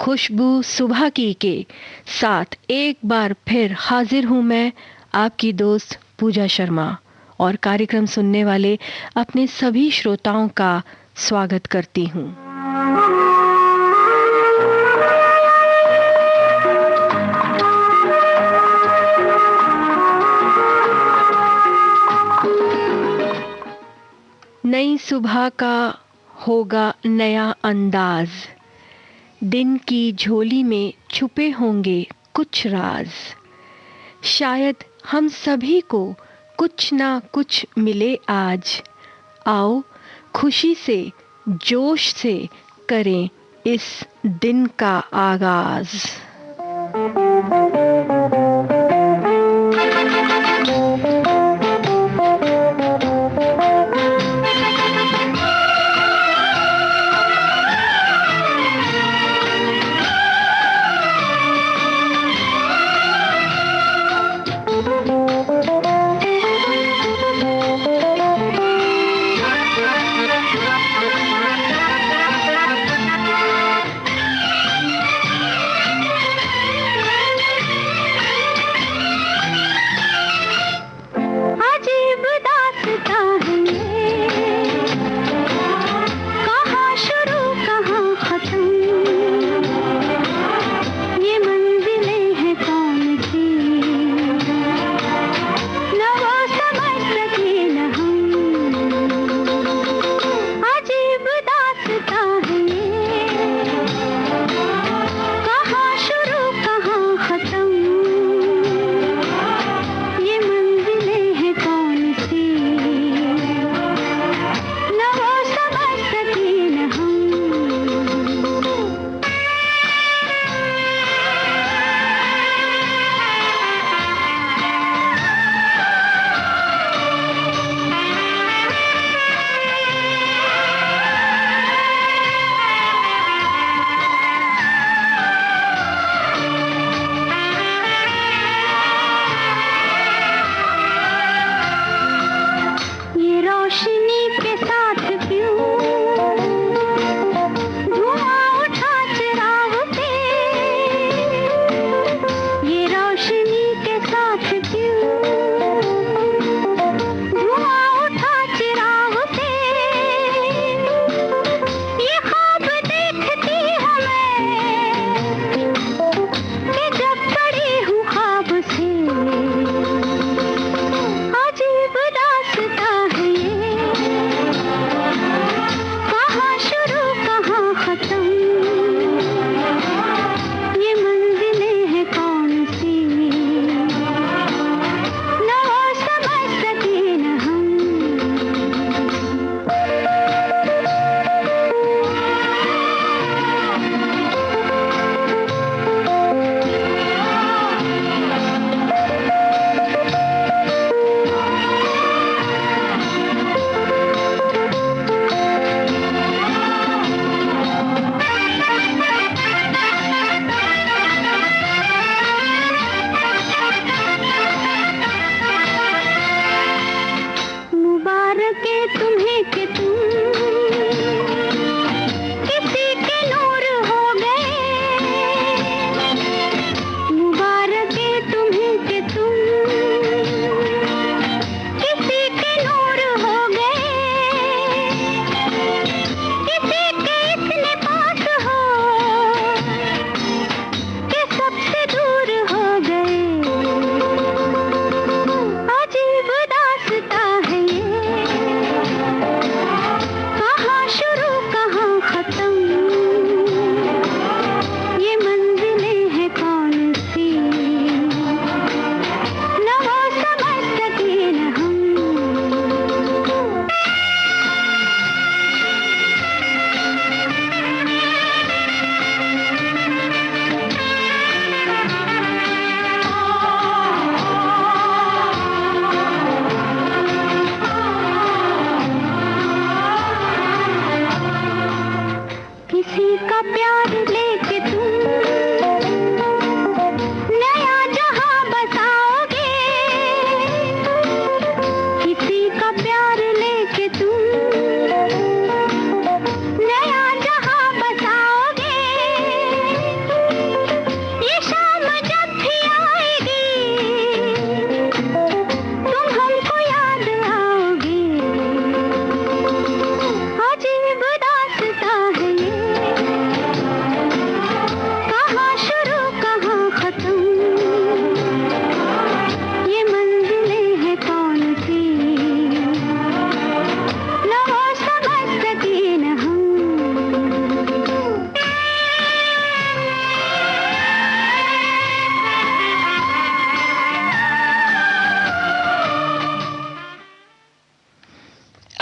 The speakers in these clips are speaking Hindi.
खुशबू सुबह की के साथ एक बार फिर हाजिर हूं मैं, आपकी दोस्त पूजा शर्मा, और कार्यक्रम सुनने वाले अपने सभी श्रोताओं का स्वागत करती हूं। नई सुबह का होगा नया अंदाज, दिन की झोली में छुपे होंगे कुछ राज। शायद हम सभी को कुछ ना कुछ मिले आज। आओ खुशी से, जोश से करें इस दिन का आगाज।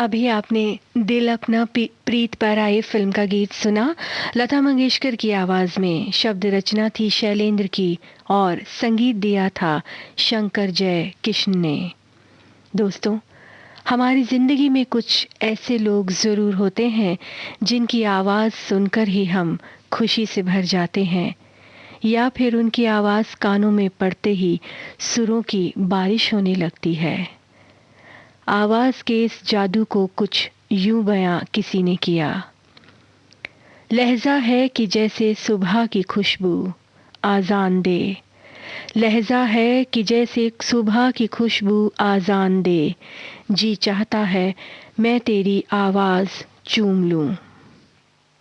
अभी आपने दिल अपना प्रीत पर आई फिल्म का गीत सुना। लता मंगेशकर की आवाज में, शब्द रचना थी शैलेंद्र की और संगीत दिया था शंकर जय किशन ने। दोस्तों, हमारी जिंदगी में कुछ ऐसे लोग जरूर होते हैं जिनकी आवाज सुनकर ही हम खुशी से भर जाते हैं, या फिर उनकी आवाज कानों में पड़ते ही सुरों की बारिश होने लगती है। आवाज के इस जादू को कुछ यूं बयां किसी ने किया। लहजा है कि जैसे सुबह की खुशबू आजान दे, लहजा है कि जैसे सुबह की खुशबू आजान दे, जी चाहता है मैं तेरी आवाज चूम लूं।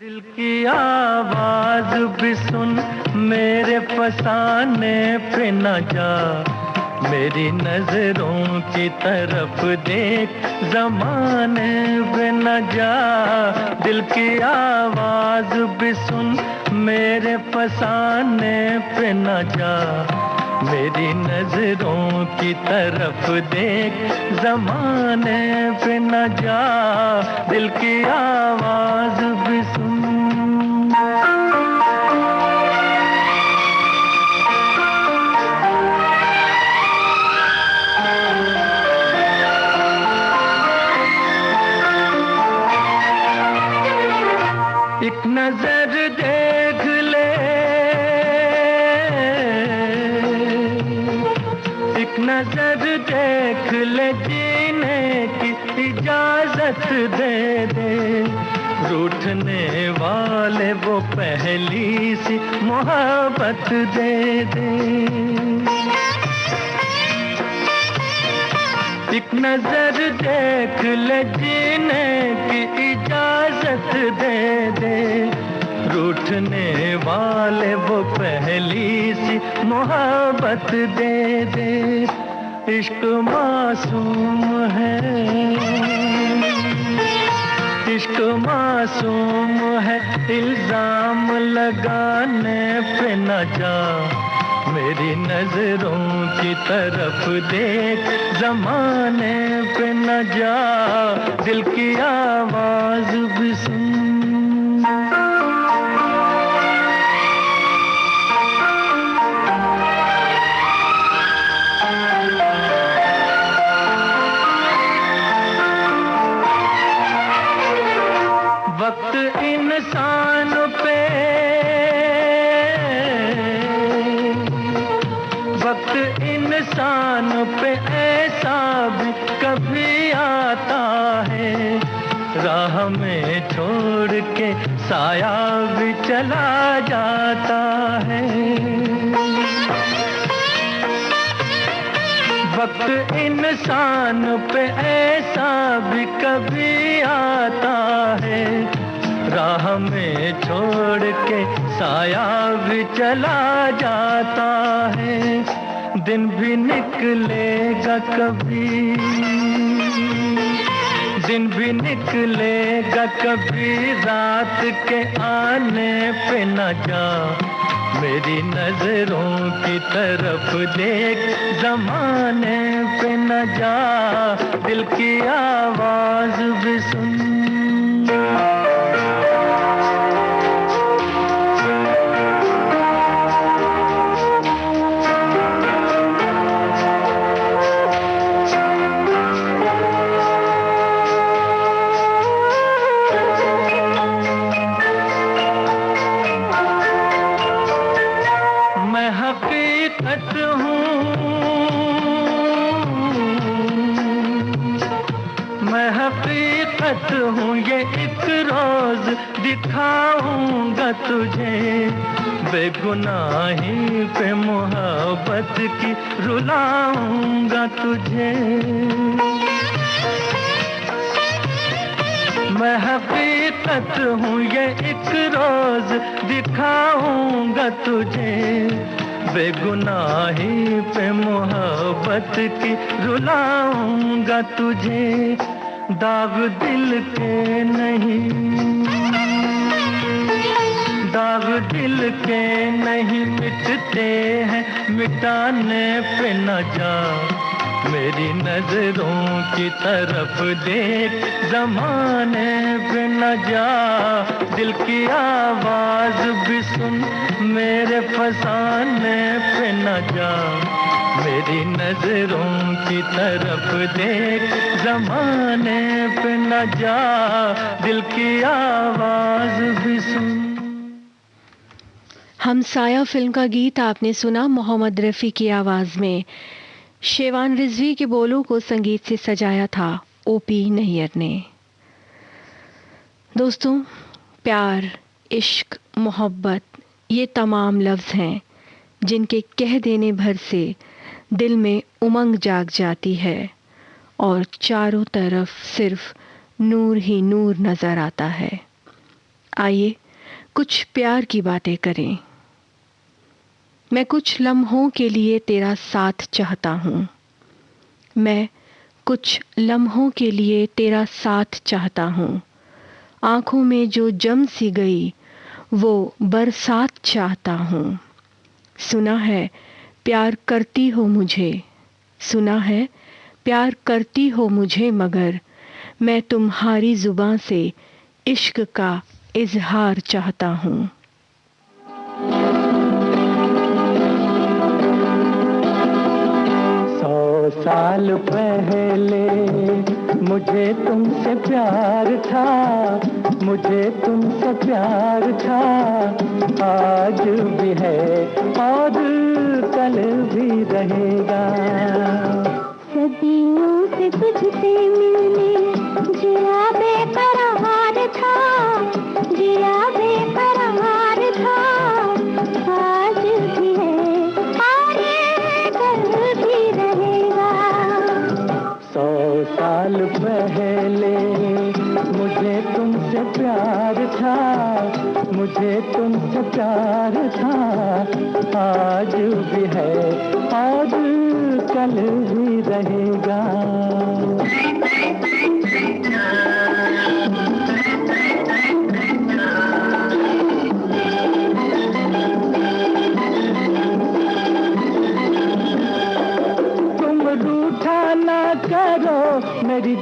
दिल की आवाज भी सुन, मेरे फसाने पे न जा, मेरी नजरों की तरफ देख, ज़माने पे न जा। दिल की आवाज भी सुन, मेरे फसाने पे न जा, मेरी नजरों की तरफ देख, ज़माने पे न जा। दिल की आवाज भी सुन। एक नजर देख ले, एक नजर देख ले, जीने की इजाजत दे दे, रूठने वाले वो पहली सी मोहब्बत दे दे। एक नजर देख ले, जीने की इजाजत दे दे, रूठने वाले वो पहली सी मोहब्बत दे दे। इश्क मासूम है, इश्क मासूम है, इल्जाम लगाने पे न जा, मेरी नजरों की तरफ देख, ज़माने पे न जा। दिल की आवाज भी सुन। वक्त इंसान पे, वक्त इंसान पे ऐसा भी कभी आता है, राह में छोड़ के साया भी चला जाता है। वक्त इंसान पे ऐसा भी कभी आता है, राह में छोड़ के साया भी चला जाता है। दिन भी निकलेगा कभी, दिन भी निकलेगा कभी, रात के आने पे न जा, मेरी नजरों की तरफ देख, ज़माने पे न जा। दिल की आवाज भी सुन। मैं हकीकत हूँ, मैं हकीकत हूँ, ये एक रोज दिखाऊंगा तुझे, बेगुनाही पे मोहब्बत की रुलाऊंगा तुझे। मैं हकीकत हूँ, ये एक रोज दिखाऊंगा तुझे, बेगुनाही पे मोहब्बत की रुलाऊंगा तुझे। दाग दिल के नहीं, दाग दिल के नहीं मिटते हैं, मिटाने पे न जा, मेरी नजरों की तरफ देख, जमाने पे न जा, दिल की आवाज भी सुन, मेरे फसाने पे न जा। मेरी नजरों की तरफ देख, जमाने पे न जा, दिल की आवाज भी सुन। हमसाया फिल्म का गीत आपने सुना मोहम्मद रफ़ी की आवाज में। शेवान रिजवी के बोलों को संगीत से सजाया था ओपी नैयर ने। दोस्तों, प्यार, इश्क, मोहब्बत, ये तमाम लफ्ज़ हैं जिनके कह देने भर से दिल में उमंग जाग जाती है और चारों तरफ सिर्फ नूर ही नूर नजर आता है। आइए कुछ प्यार की बातें करें। मैं कुछ लम्हों के लिए तेरा साथ चाहता हूँ। मैं कुछ लम्हों के लिए तेरा साथ चाहता हूँ। आंखों में जो जम सी गई वो बरसात चाहता हूँ। सुना है प्यार करती हो मुझे, सुना है प्यार करती हो मुझे, मगर मैं तुम्हारी जुबां से इश्क का इजहार चाहता हूँ। 100 साल पहले मुझे तुमसे प्यार था, मुझे तुमसे प्यार था, आज भी है और कल भी रहेगा। सदियों से तुझसे मिलने जिया बेकरार था, जिया बेकरार था, आज भी है और कल भी रहेगा। 100 साल पहले मुझे तुमसे प्यार था, मुझे तुमसे प्यार था, आज भी है और कल भी रहेगा। तुम रूठा ना करो, मेरी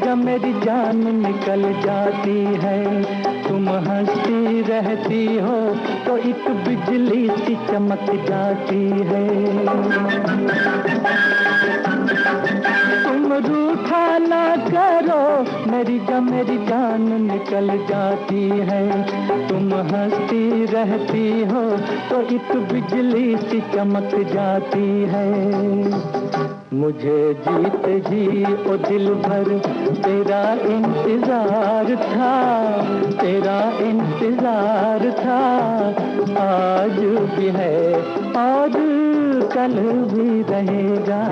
जान निकल जाती है। तुम हंसती रहती हो तो एक बिजली सी चमक जाती है। तुम रूठा ना करो, मेरी जान निकल जाती है। तुम हंसती रहती हो तो एक बिजली सी चमक जाती है। मुझे जीते जी ओ दिल भर तेरा इंतजार था, तेरा इंतजार था, आज भी है और कल भी रहेगा।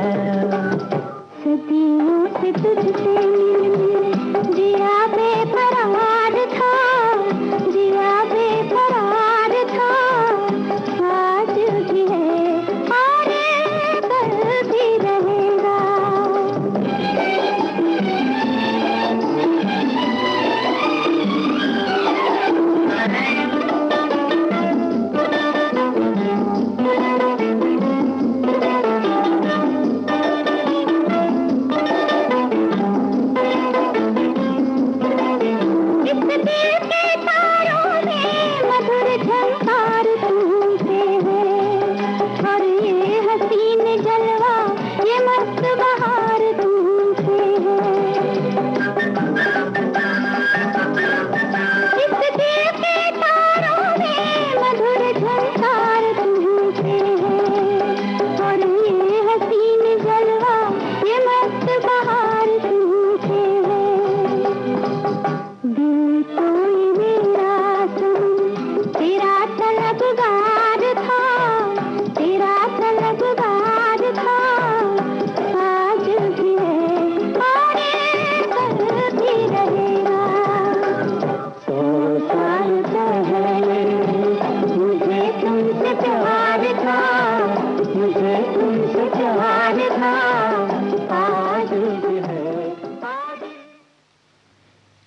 सदियों से तुझसे मिलने जिया बेकरार था, जिया बेकरार था, आज भी है और कल भी रहेगा।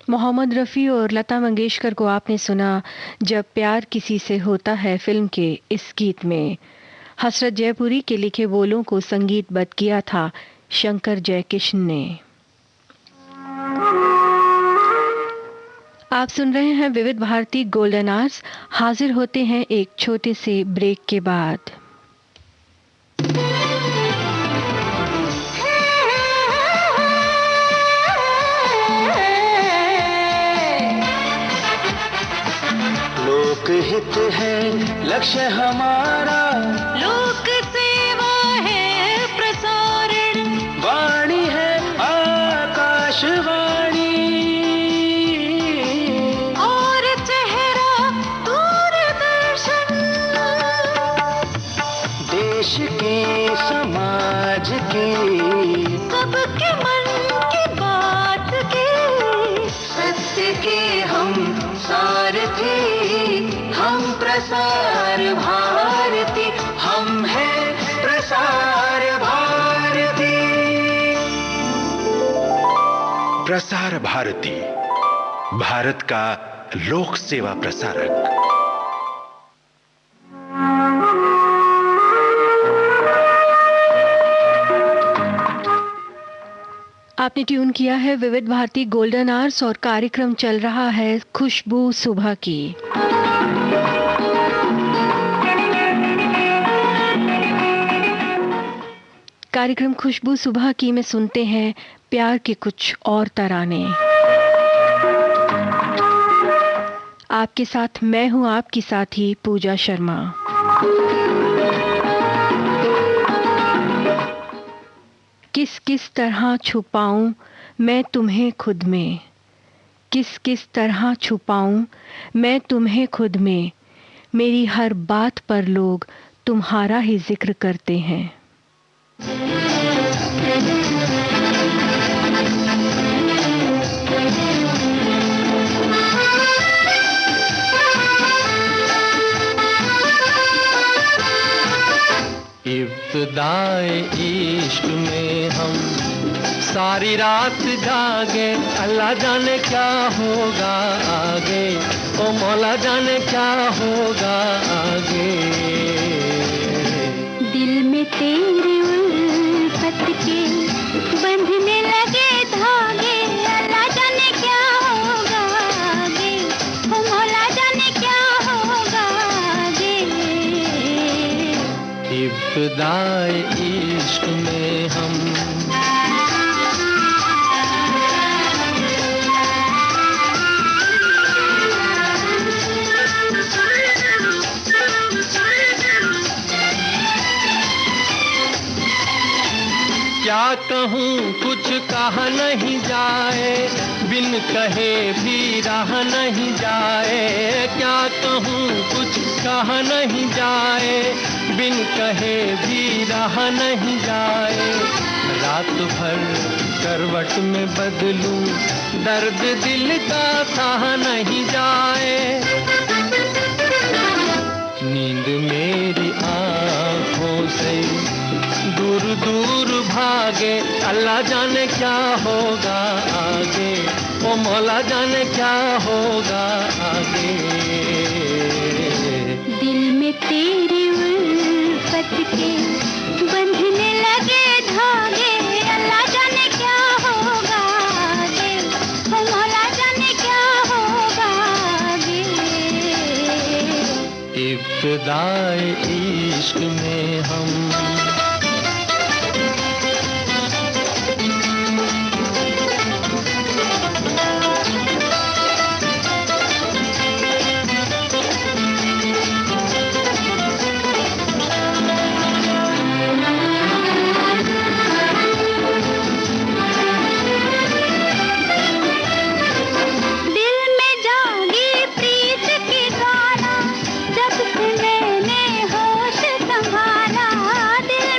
मोहम्मद रफ़ी और लता मंगेशकर को आपने सुना जब प्यार किसी से होता है फिल्म के इस गीत में। हसरत जयपुरी के लिखे बोलों को संगीतबद्ध किया था शंकर जयकिशन ने। आप सुन रहे हैं विविध भारती गोल्डन आवर्स। हाजिर होते हैं एक छोटे से ब्रेक के बाद। लोकहित है लक्ष्य हमारा, लोक सेवा है प्रसारण, वाणी है आकाशवाणी, और चेहरा दूरदर्शन। देश के समाज के सबके मन की बात के, सत्य के हम सारथी, हम प्रसार भारती, हम हैं प्रसार भारती। प्रसार भारती, भारत का लोक सेवा प्रसारक। आपने ट्यून किया है विविध भारती गोल्डन आवर्स और कार्यक्रम चल रहा है खुशबू सुबह की। कार्यक्रम खुशबू सुबह की में सुनते हैं प्यार के कुछ और तराने। आपके साथ मैं हूं आपकी साथी पूजा शर्मा। किस किस तरह छुपाऊं मैं तुम्हें खुद में, किस किस तरह छुपाऊं मैं तुम्हें खुद में, मेरी हर बात पर लोग तुम्हारा ही जिक्र करते हैं। इब्तिदाए इश्क में हम सारी रात जागे, अल्लाह जाने क्या होगा आगे, ओ मौला जाने क्या होगा आगे। दिल में तेरी उल्फत के बंधने लगे धागे, अल्लाह जाने क्या होगा आगे, ओ मौला जाने क्या होगा आगे। इब्तिदाए इश्क में हम क्या कहूँ कुछ कहा नहीं जाए, बिन कहे भी रह नहीं जाए। क्या कहूँ कुछ कहा नहीं जाए, बिन कहे भी रह नहीं जाए। रात भर करवट में बदलूं, दर्द दिल का सहा नहीं जाए। नींद मेरी आँखों से दूर दूर भागे, अल्लाह जाने क्या होगा आगे, ओ मौला जाने क्या होगा आगे। दिल में तेरी उल्फत के बंधने लगे धागे, अल्लाह जाने क्या होगा आगे, ओ मौला जाने क्या होगा आगे। इब्तिदाए इश्क में हम दिल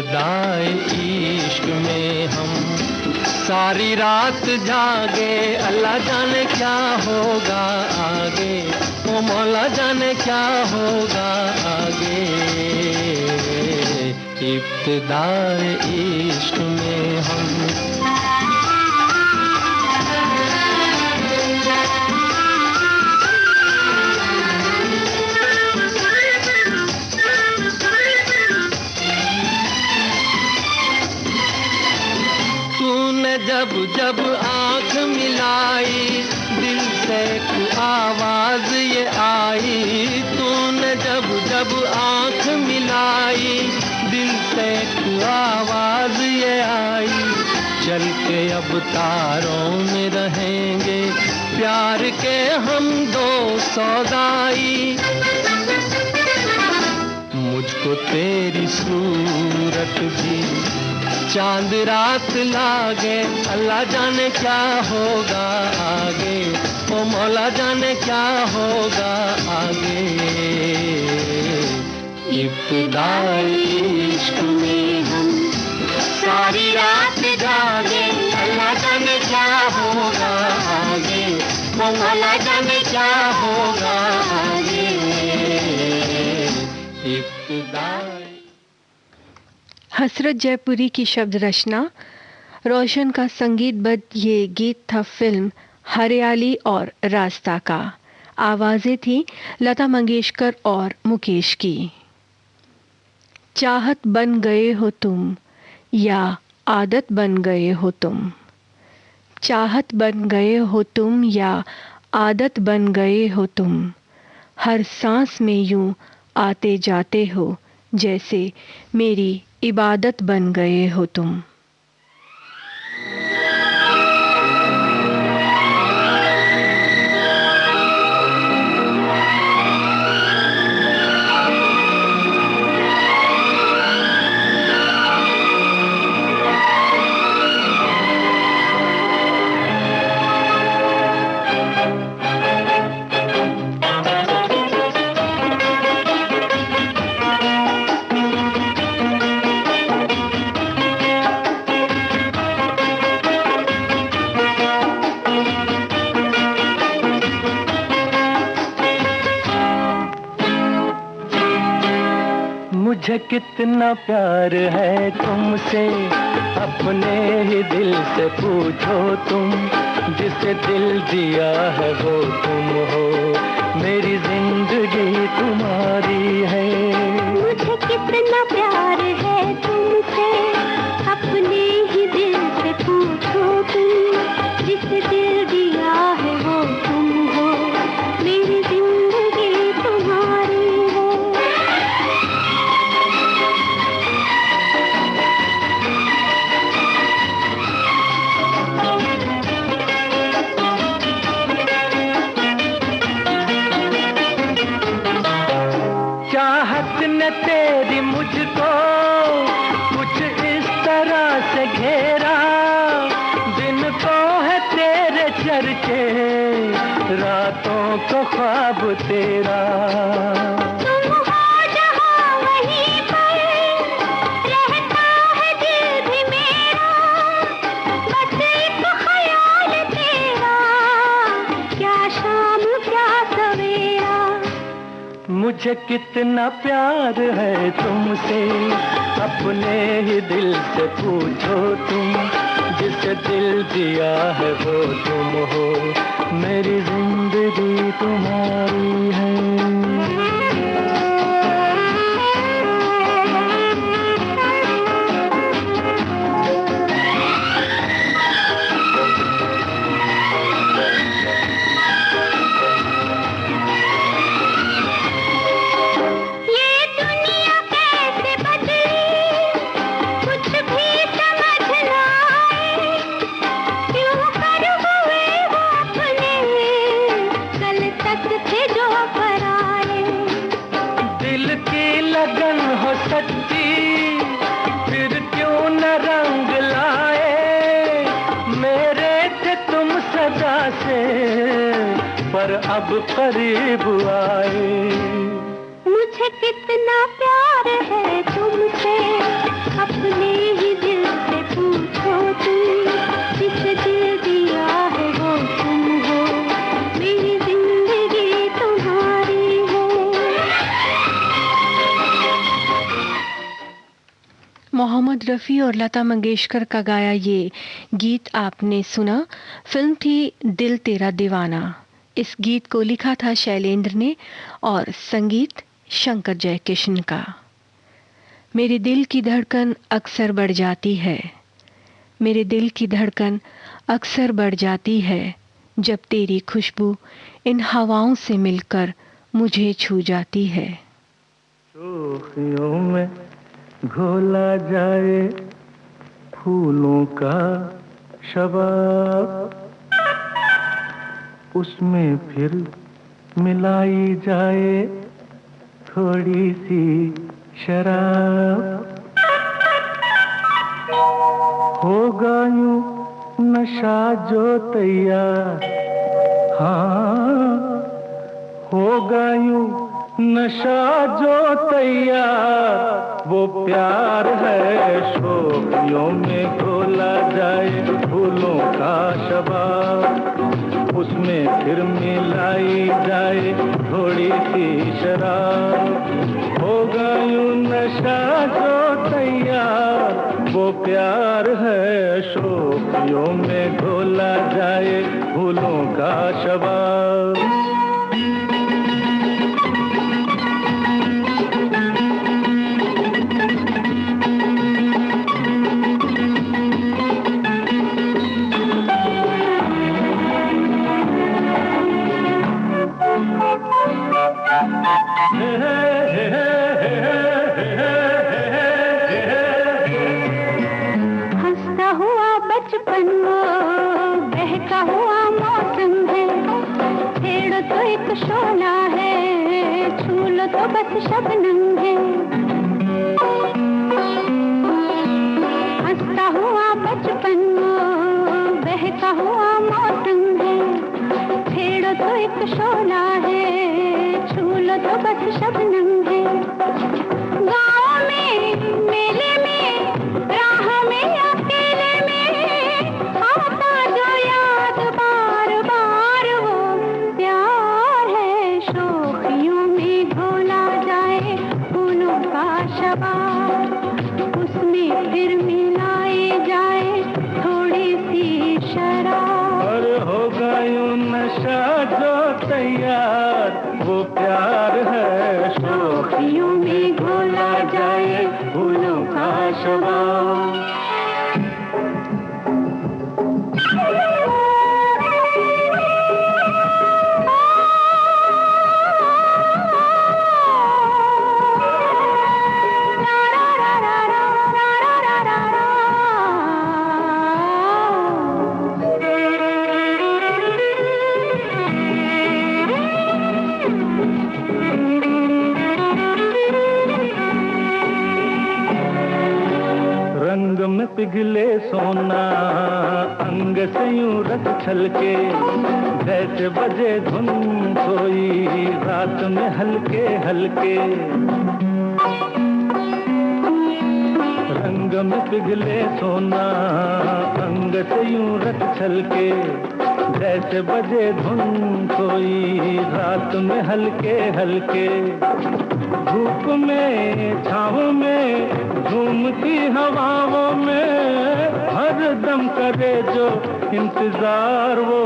इब्तिदाए इश्क में हम सारी रात जागे, अल्लाह जाने क्या होगा आगे, ओ मौला जाने क्या होगा आगे। इब्तिदाए इश्क में हम जब जब आँख मिलाई दिल से एक आवाज ये आई, तूने जब जब आँख मिलाई दिल से एक आवाज ये आई। चल के अब तारों में रहेंगे प्यार के हम दो सौदाई। मुझको तेरी सूरत भी चांद रात लागे, अल्लाह जाने क्या होगा आगे, ओ मौला जाने क्या होगा आगे। इब्तिदाए इश्क में हम सारी रात जागे, अल्लाह जाने क्या होगा आगे, ओ मौला जाने क्या होगा आगे। इब्तिदाए हसरत जयपुरी की शब्द रचना, रोशन का संगीतबद्ध ये गीत था फिल्म हरियाली और रास्ता का। आवाज़ें थी लता मंगेशकर और मुकेश की। चाहत बन गए हो तुम या आदत बन गए हो तुम, चाहत बन गए हो तुम या आदत बन गए हो तुम, हर सांस में यूं आते जाते हो जैसे मेरी इबादत बन गए हो तुम। मुझे कितना प्यार है तुमसे, अपने ही दिल से पूछो तुम, जिसे दिल दिया है वो तुम हो, मेरी जिंदगी तुम्हारी है। मुझे कितना प्यार है तुमसे, अपने ही दिल से पूछो तुम, जिसे दिल दिया है वो तुम हो, मेरी जिंदगी तुम्हारी है। चाहत न तेरी मुझको कुछ इस तरह से घेरा, दिन को है तेरे चर्चे, रातों को ख्वाब तेरा। तुम हो जहाँ वहीं पर, रहता है दिल भी मेरा, बस एक ख्याल तेरा, क्या शाम क्या सवेरा। मुझे कितना प्यार है तुमसे, अपने ही दिल से पूछो तुम, जिसे दिल दिया है वो तुम हो, मेरी जिंदगी तुम्हारी है। फिर क्यों न रंग लाए, मेरे थे तुम सदा से, पर अब करीब आए। मुझे कितना प्यार है तुमसे, मोहम्मद रफ़ी और लता मंगेशकर का गाया ये गीत आपने सुना। फिल्म थी दिल तेरा दीवाना। इस गीत को लिखा था शैलेंद्र ने और संगीत शंकर जयकिशन का। मेरे दिल की धड़कन अक्सर बढ़ जाती है, मेरे दिल की धड़कन अक्सर बढ़ जाती है, जब तेरी खुशबू इन हवाओं से मिलकर मुझे छू जाती है। शोखियों में घोला जाए फूलों का शबाब, उसमें फिर मिलाई जाए थोड़ी सी शराब, होगा यूं नशा जो तैयार, हाँ होगा यूं नशा जो तैयार, वो प्यार है शोखियों में घोला जाए फूलों का शबाब, उसमें फिर मिलाई जाए थोड़ी सी शराब, होगा यूं नशा जो तैयार, वो प्यार है शोखियों में घोला जाए फूलों का शबाब। हंसता हुआ बचपन वो बहका हुआ मौसम है, छेड़ो तो एक शोला है, छू लो तो बस शबनम है। हंसता हुआ बचपन वो बहका हुआ मौसम है, छेड़ो तो एक शोला है, छू लो तो बस शबनम है। गाँव में मेले में राह में अकेले में आता जो याद बार बार, वो प्यार है शोखियों में घोला जाए फूलों का शबाब, उसमें फिर मिलाई जाए थोड़ी सी शराब, और होगा यूं नशा जो तैयार, वो प्यार है शोखियों में घोला जाए फूलों का शबाब। रंग में पिघले सोना अंग से यूं रस छलके, जैसे बजे धुन सोई रात में हल्के हल्के। रंग में पिघले सोना अंग से यूं रस छलके, जैसे बजे धुन सोई रात में हल्के हल्के। धूप में छाँव में झूमती हवाओं में हर दम करे जो इंतजार, वो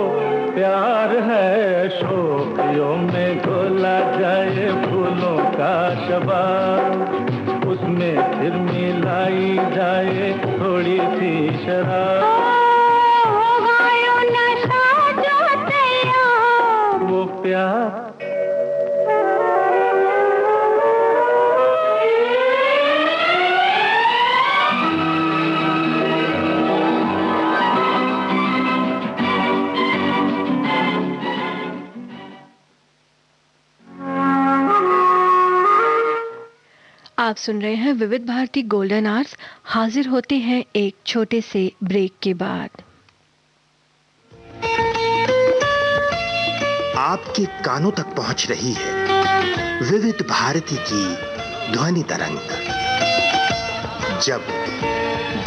प्यार है शोखियों में घोला जाए फूलों का शबाब, उसमें फिर मिलाई जाए थोड़ी सी शराब, होगा यूं नशा जो तैयार, वो प्यार। आप सुन रहे हैं विविध भारती गोल्डन आवर्स। हाजिर होते हैं एक छोटे से ब्रेक के बाद। आपके कानों तक पहुंच रही है विविध भारती की ध्वनि तरंग। जब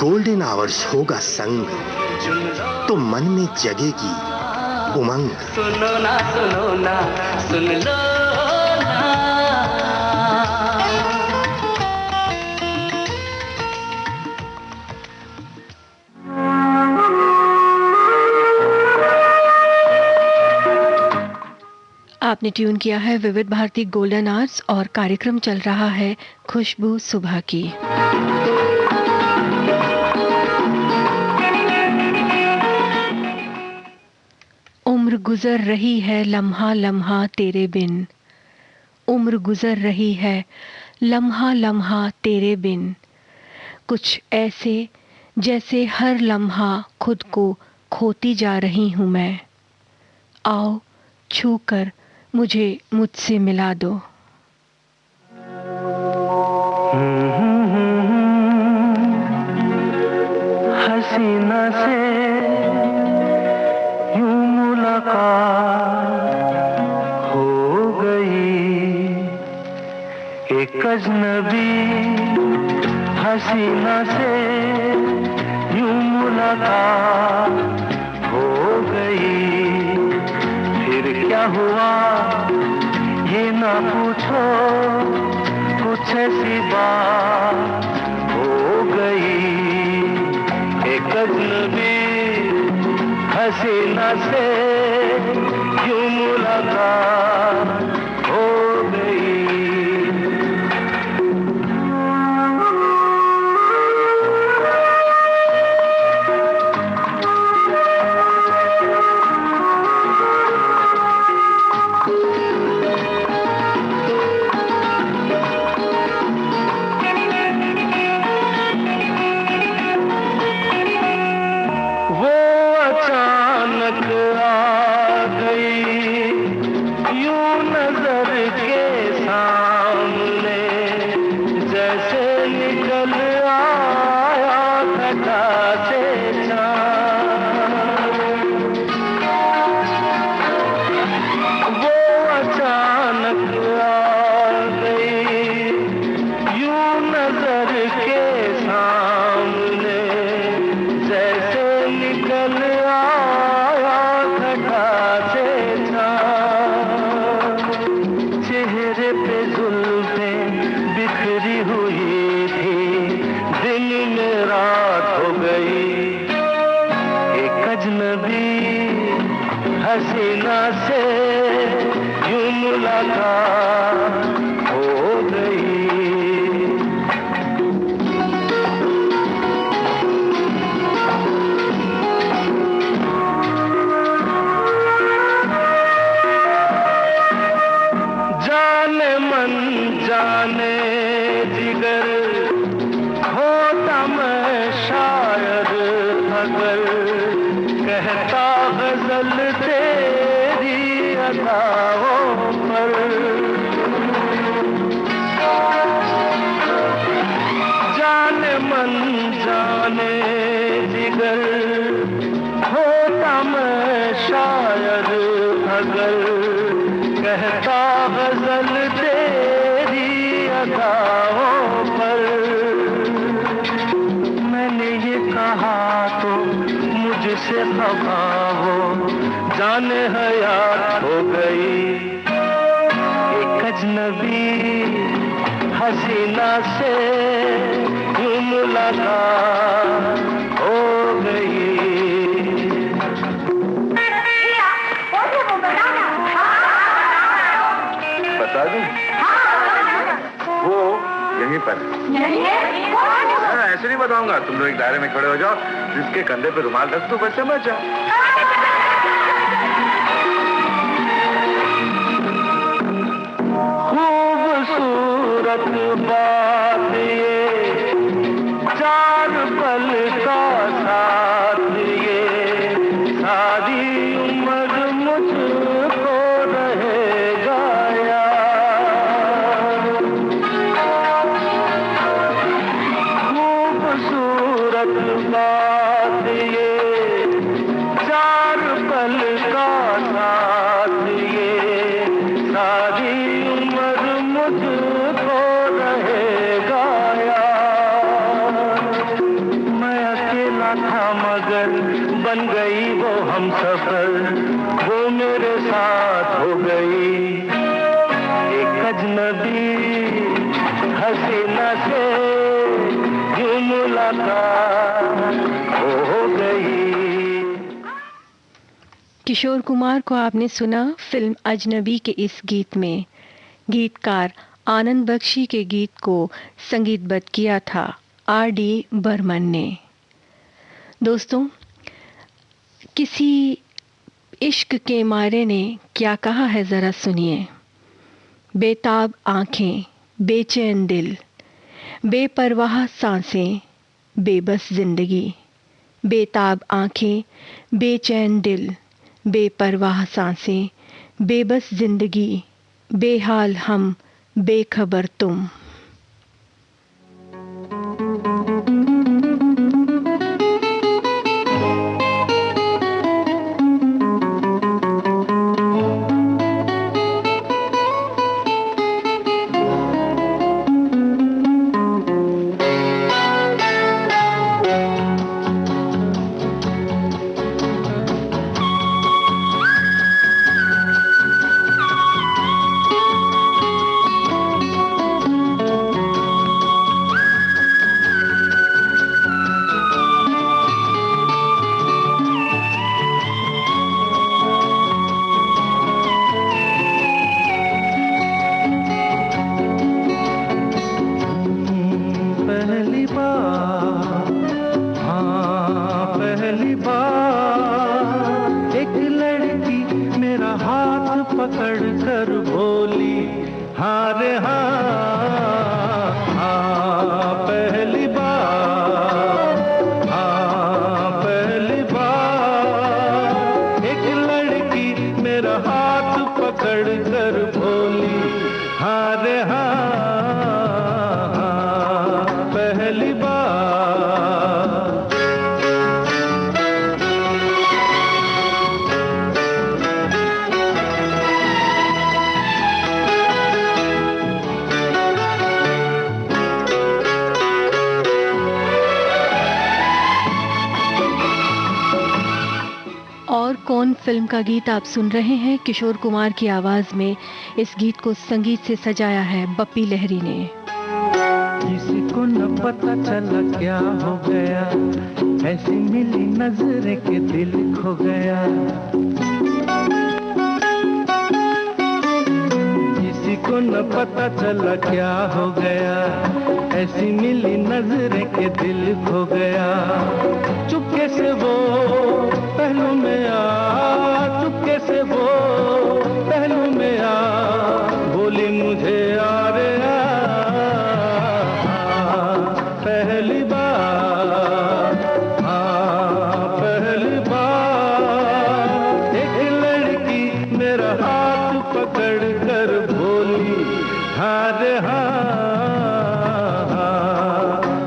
गोल्डन आवर्स होगा संग, तो मन में जगेगी उमंग। सुनो ना सुन लो ना। आपने ट्यून किया है विविध भारती गोल्डन आवर्स और कार्यक्रम चल रहा है खुशबू सुबह की। उम्र गुजर रही है लम्हा लम्हा तेरे बिन, उम्र गुजर रही है लम्हा लम्हा तेरे बिन, कुछ ऐसे जैसे हर लम्हा खुद को खोती जा रही हूँ मैं, आओ छूकर मुझे मुझसे मिला दो। हसीना से यूं मुलाकात हो गई, एक अजनबी हसीना से यूं मुलाकात हो गई। फिर क्या हुआ ये ना पूछो, कुछ ऐसी बात हो गई। एक अजनबी हसीना से यूं मुलाकात हो गई। हसीना से यूं मुलाकात हो गई। जाने मन जाने जिगर होता मैं शायद अगर कहता गजल तेरी अदाओं पर। जाने मन जाने जिगर होता मैं शायद अगर कहता गजल तेरी अदाओं पर। मैंने ये कहा तो मुझसे खफा हो, जाने हयात हो गई। एक अजनबी हसीना से यूं मुलाकात हो गई। बता दूं? वो यहीं पर। ऐसे नहीं बताऊंगा, तुम लोग एक दायरे में खड़े हो जाओ, जिसके कंधे पे रुमाल रख दो, बस समझ जाओ। खूबसूरत बात ये, चार पल का साथ ये, सारी उम्र मुझको रहेगा यार। खूबसूरत बात ये, चार पल का साथ ये, सारी उम्र मुझको रहेगा यार। मैं अकेला था मगर बन गई वो हमसफर, वो मेरे साथ हो गई। एक अजनबी हसीना से यूं मुलाकात हो गई। किशोर कुमार को आपने सुना फिल्म अजनबी के इस गीत में। गीतकार आनंद बख्शी के गीत को संगीतबद्ध किया था R.D. बर्मन ने। दोस्तों, किसी इश्क के मारे ने क्या कहा है जरा सुनिए। बेताब आंखें, बेचैन दिल, बेपरवाह सांसें, बेबस जिंदगी। बेताब आंखें, बेचैन दिल, बेपरवाह सांसें, बेबस जिंदगी, बेहाल हम, बेखबर तुम। और कौन फिल्म का गीत आप सुन रहे हैं। किशोर कुमार की आवाज में इस गीत को संगीत से सजाया है बप्पी लहरी ने। किसी को न पता चला क्या हो गया, ऐसी मिली नजर के दिल खो गया। किसी को न पता चला क्या हो गया, ऐसी मिली नजर के दिल खो गया। चुपके से वो पहलू में आ, चुपके से वो पहलू में आ, बोली मुझे आ रे पहली बार, हाँ पहली बार एक लड़की मेरा हाथ पकड़ कर बोली हाँ रे हाँ,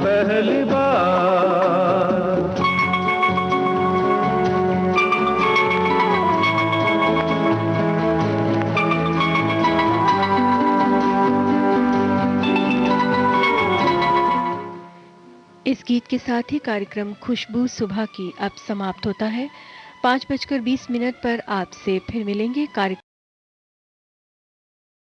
पहली बार। इस गीत के साथ ही कार्यक्रम खुशबू सुबह की अब समाप्त होता है। 5:20 पर आपसे फिर मिलेंगे। कार्यक्रम